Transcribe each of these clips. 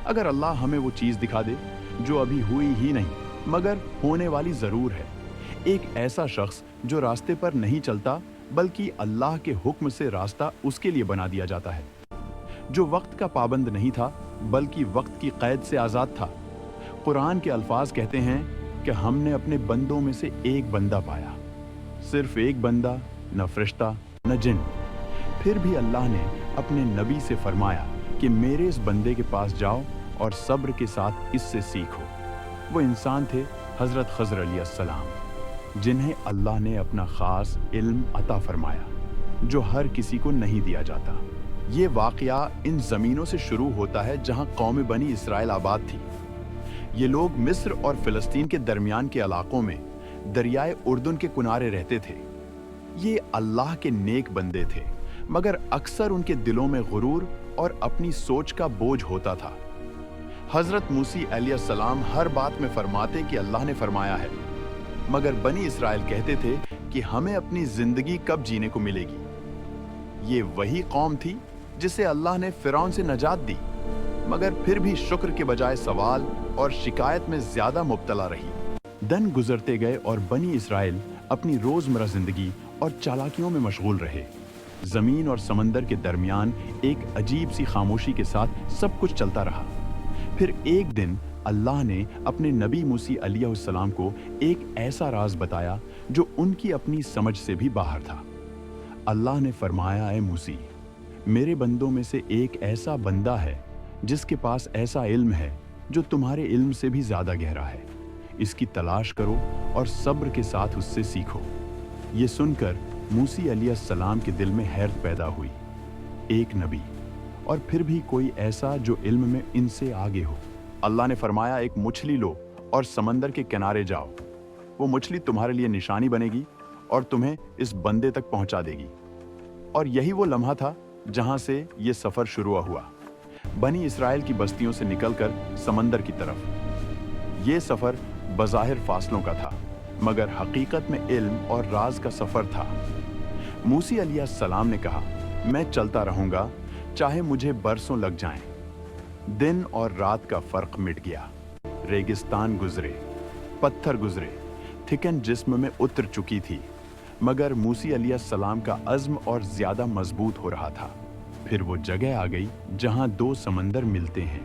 अगर अल्लाह हमें वो चीज दिखा दे जो अभी हुई ही नहीं मगर होने वाली जरूर है, एक ऐसा शख्स जो रास्ते पर नहीं चलता बल्कि अल्लाह के हुक्म से रास्ता उसके लिए बना दिया जाता है, जो वक्त का पाबंद नहीं था बल्कि वक्त की कैद से आजाद था। कुरान के अल्फाज कहते हैं कि हमने अपने बंदों में से एक बंदा पाया, सिर्फ एक बंदा, न फरिश्ता न जिन। फिर भी अल्लाह ने अपने नबी से फरमाया कि मेरे इस बंदे के पास जाओ और सब्र के साथ इससे सीखो। वो इंसान थे हजरत खज़र अलैहिस्सलाम, जिन्हें अल्लाह ने अपना खास इल्म अता फरमाया जो हर किसी को नहीं दिया जाता। ये वाक़या इन ज़मीनों से शुरू होता है जहाँ कौम बनी इसराइल आबाद थी। ये लोग मिस्र और फ़िलिस्तीन के दरमियान के इलाकों में दरियाए उर्दुन के किनारे रहते थे। ये अल्लाह के नेक बंदे थे मगर अक्सर उनके दिलों में गुरूर और अपनी सोच का बोझ होता था। हजरत मूसी अलैहिस्सलाम हर बात में फरमाते कि अल्लाह ने फरमाया है, मगर बनी इसराइल कहते थे कि हमें अपनी जिंदगी कब जीने को मिलेगी। ये वही कौम थी जिसे अल्लाह ने फिरौन से नजात दी, मगर फिर भी शुक्र के बजाय सवाल और शिकायत में ज्यादा मुब्तला रही। दिन गुजरते गए और बनी इसराइल अपनी रोजमर्रा जिंदगी और चालाकियों में मशगूल रहे। जमीन और समंदर के दरमियान एक अजीब सी खामोशी के साथ सब कुछ चलता रहा। फिर एक दिन अल्लाह ने अपने नबी मूसी अलैहिस्सलाम को एक ऐसा राज बताया जो उनकी अपनी समझ से भी बाहर था। अल्लाह ने फरमाया, ए मूसी, मेरे बंदों में से एक ऐसा बंदा है जिसके पास ऐसा इल्म है जो तुम्हारे इल्म से भी ज्यादा गहरा है। इसकी तलाश करो और सब्र के साथ उससे सीखो। ये सुनकर मूसी अलैहिस्सलाम के दिल में हैरत पैदा हुई। एक नबी और फिर भी कोई ऐसा जो इल्म में इनसे आगे हो। अल्लाह ने फरमाया, एक मछली लो और समंदर के किनारे जाओ। वो मछली तुम्हारे लिए निशानी बनेगी और तुम्हें इस बंदे तक पहुंचा देगी। और यही वो लम्हा था जहां से ये सफर शुरू हुआ, बनी इसराइल की बस्तियों से निकलकर समंदर की तरफ। ये सफर बज़ाहिर फासलों का था मगर हकीकत में इल्म और राज का सफर था। मूसी अलैहिस्सलाम ने कहा, मैं चलता रहूंगा चाहे मुझे बरसों लग जाएं। दिन और रात का फर्क मिट गया। रेगिस्तान गुजरे, पत्थर गुजरे, थिकन जिस्म में उतर चुकी थी, मगर मूसी अलैहिस्सलाम का अज़्म और ज्यादा मजबूत हो रहा था। फिर वो जगह आ गई जहां दो समंदर मिलते हैं।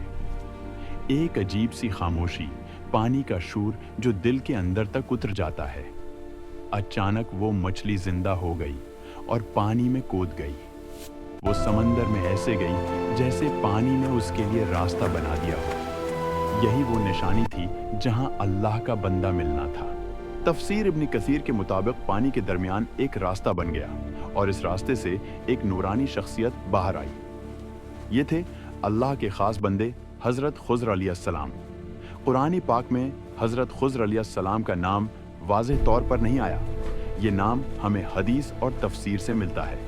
एक अजीब सी खामोशी, पानी का शूर जो दिल के अंदर तक उतर जाता है। अचानक वो मछली जिंदा हो गई और पानी में कूद गई। वो समंदर में ऐसे गई जैसे पानी ने उसके लिए रास्ता बना दिया हो। यही वो निशानी थी जहां अल्लाह का बंदा मिलना था। तफसीर इब्न कसीर के मुताबिक पानी के दरमियान एक रास्ता बन गया और इस रास्ते से एक नूरानी शख्सियत बाहर आई। ये थे अल्लाह के खास बंदे हजरत खुज़र अलैहिस्सलाम। कुरानी पाक में हजरत खुज़र अलैहिस्सलाम का नाम वाज़ेह तौर पर नहीं आया। ये नाम हमें हदीस और तफसीर से मिलता है।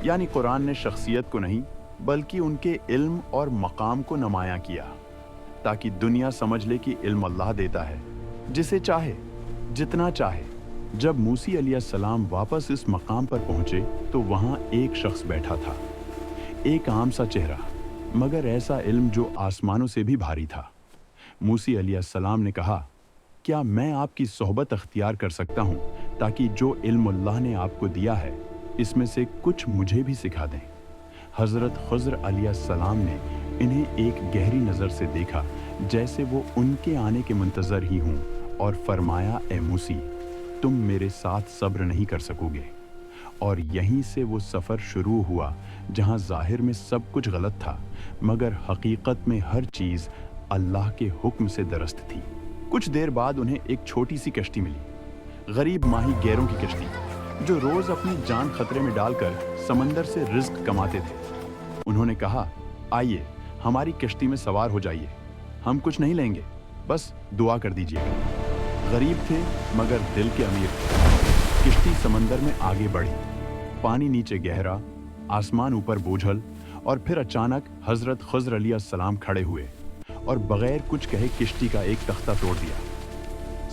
यानी कुरान ने शख्सियत को नहीं बल्कि उनके इल्म और मकाम को नुमायां किया ताकि दुनिया समझ ले कि इल्म अल्लाह देता है जिसे चाहे, जितना चाहे। जब मूसी अलैहिस्सलाम वापस इस मकाम पर पहुंचे तो वहां एक शख्स बैठा था, एक आम सा चेहरा मगर ऐसा इल्म जो आसमानों से भी भारी था। मूसी अलैहिस्सलाम ने कहा, क्या मैं आपकी सोहबत अख्तियार कर सकता हूं ताकि जो इल्म अल्लाह ने आपको दिया है इसमें से कुछ मुझे भी सिखा दें। हजरत खुज़र अलैहिस्सलाम ने इन्हें एक गहरी नज़र से देखा जैसे वो उनके आने के मुंतज़र ही हों और फरमाया, ए मूसी, तुम मेरे साथ सब्र नहीं कर सकोगे। और यहीं से वो सफ़र शुरू हुआ जहां ज़ाहिर में सब कुछ गलत था मगर हकीकत में हर चीज़ अल्लाह के हुक्म से दरस्त थी। कुछ देर बाद उन्हें एक छोटी सी कश्ती मिली, गरीब माही गैरों की कश्ती जो रोज अपनी जान खतरे में डालकर समंदर से रिज्क कमाते थे। उन्होंने कहा, आइए हमारी कश्ती में सवार हो जाइए, हम कुछ नहीं लेंगे, बस दुआ कर दीजिएगा। गरीब थे मगर दिल के अमीर थे। किश्ती समंदर में आगे बढ़ी, पानी नीचे गहरा, आसमान ऊपर बोझल, और फिर अचानक हजरत खुज़र अलैहिस्सलाम खड़े हुए और बगैर कुछ कहे किश्ती का एक तख्ता तोड़ दिया।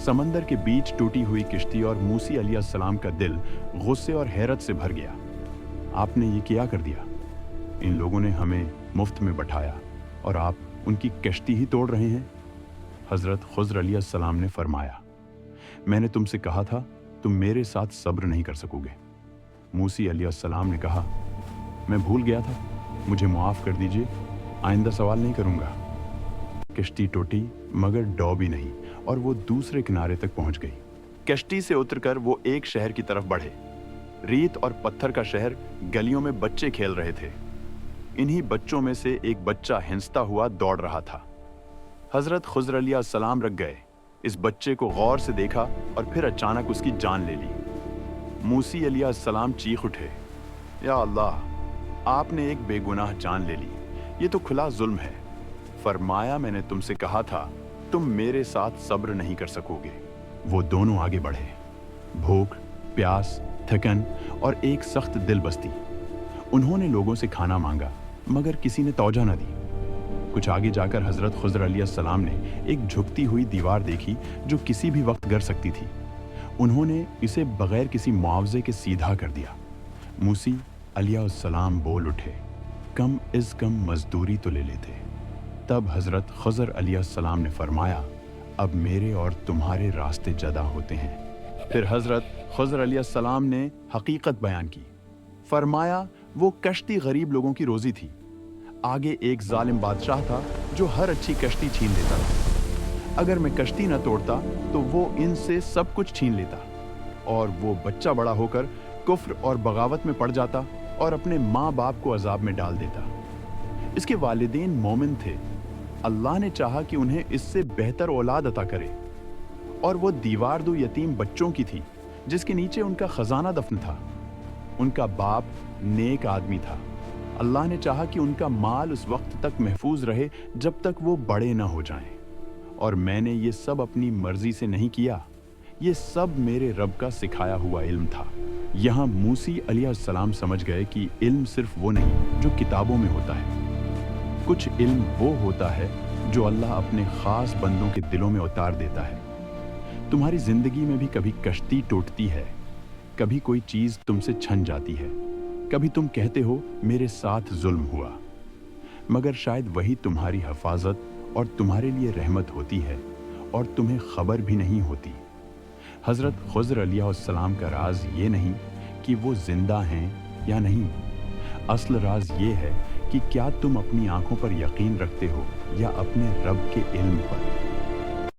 समंदर के बीच टूटी हुई किश्ती और मूसी अलैहिस्सलाम का दिल गुस्से और हैरत से भर गया। आपने ये क्या कर दिया? इन लोगों ने हमें मुफ्त में बैठाया और आप उनकी कश्ती ही तोड़ रहे हैं? हज़रत खुज़र अलैहिस्सलाम ने फरमाया, मैंने तुमसे कहा था तुम मेरे साथ सब्र नहीं कर सकोगे। मूसी अलैहिस्सलाम ने कहा, मैं भूल गया था, मुझे माफ़ कर दीजिए, आइंदा सवाल नहीं करूँगा। कश्ती टूटी मगर डूबी नहीं और वो दूसरे किनारे तक पहुंच गई। कश्ती से उतरकर वो एक शहर की तरफ बढ़े। रेत और पत्थर का शहर, गलियों में बच्चे खेल रहे थे। इन्हीं बच्चों में से एक बच्चा हिंसता हुआ दौड़ रहा था। हजरत खुज़र अलैहिस्सलाम रख गए, इस बच्चे को गौर से देखा और फिर अचानक उसकी जान ले ली। मूसी अलैहिस्सलाम चीख उठे, या अल्लाह, आपने एक बेगुनाह जान ले ली, ये तो खुला जुल्म है। फरमाया, मैंने तुमसे कहा था तुम मेरे साथ सब्र नहीं कर सकोगे। वो दोनों आगे बढ़े। भूख, प्यास, थकन और एक सख्त दिलबस्ती। उन्होंने लोगों से खाना मांगा मगर किसी ने तौजा न दी। कुछ आगे जाकर हजरत खुज़र अलैहिस्सलाम ने एक झुकती हुई दीवार देखी जो किसी भी वक्त गिर सकती थी। उन्होंने इसे बगैर किसी मुआवजे के सीधा कर दिया। मूसी अलैहिस्सलाम बोल उठे, कम इज़ कम मजदूरी तो ले लेते। तब हजरत खुज़र अलैहिस्सलाम ने फरमाया, अब मेरे और तुम्हारे रास्ते जदा होते हैं। फिर हजरत खुज़र अलैहिस्सलाम ने हकीकत बयान की। फरमाया, वो कश्ती गरीब लोगों की रोजी थी। आगे एक जालिम बादशाह था जो हर अच्छी कश्ती छीन लेता था। अगर मैं कश्ती न तोड़ता तो वो इनसे सब कुछ छीन लेता और वो बच्चा बड़ा होकर कुफ्र और बगावत में पड़ जाता और अपने माँ बाप को अजाब में डाल देता। इसके वालिदैन मोमिन थे। अल्लाह ने चाहा कि उन्हें इससे बेहतर औलाद अता करे और वो दीवार दो यतीम बच्चों की थी जिसके नीचे उनका खजाना दफन था। उनका बाप नेक आदमी था। अल्लाह ने चाहा कि उनका माल उस वक्त तक महफूज रहे जब तक वो बड़े ना हो जाएं। और मैंने ये सब अपनी मर्जी से नहीं किया, ये सब मेरे रब का सिखाया हुआ इल्म था। यहाँ मूसी अलैहिस्सलाम समझ गए कि इल्म सिर्फ वो नहीं जो किताबों में होता है। कुछ इल्म वो होता है जो अल्लाह अपने खास बंदों के दिलों में उतार देता है। तुम्हारी जिंदगी में भी कभी कश्ती टूटती है, कभी कोई चीज तुमसे छन जाती है, कभी तुम कहते हो मेरे साथ जुल्म हुआ, मगर शायद वही तुम्हारी हिफाजत और तुम्हारे लिए रहमत होती है और तुम्हें खबर भी नहीं होती। हजरत खुज़र अलैहिस्सलाम का राज ये नहीं कि वो जिंदा हैं या नहीं, असल राज ये है कि क्या तुम अपनी आंखों पर यकीन रखते हो या अपने रब के इल्म पर।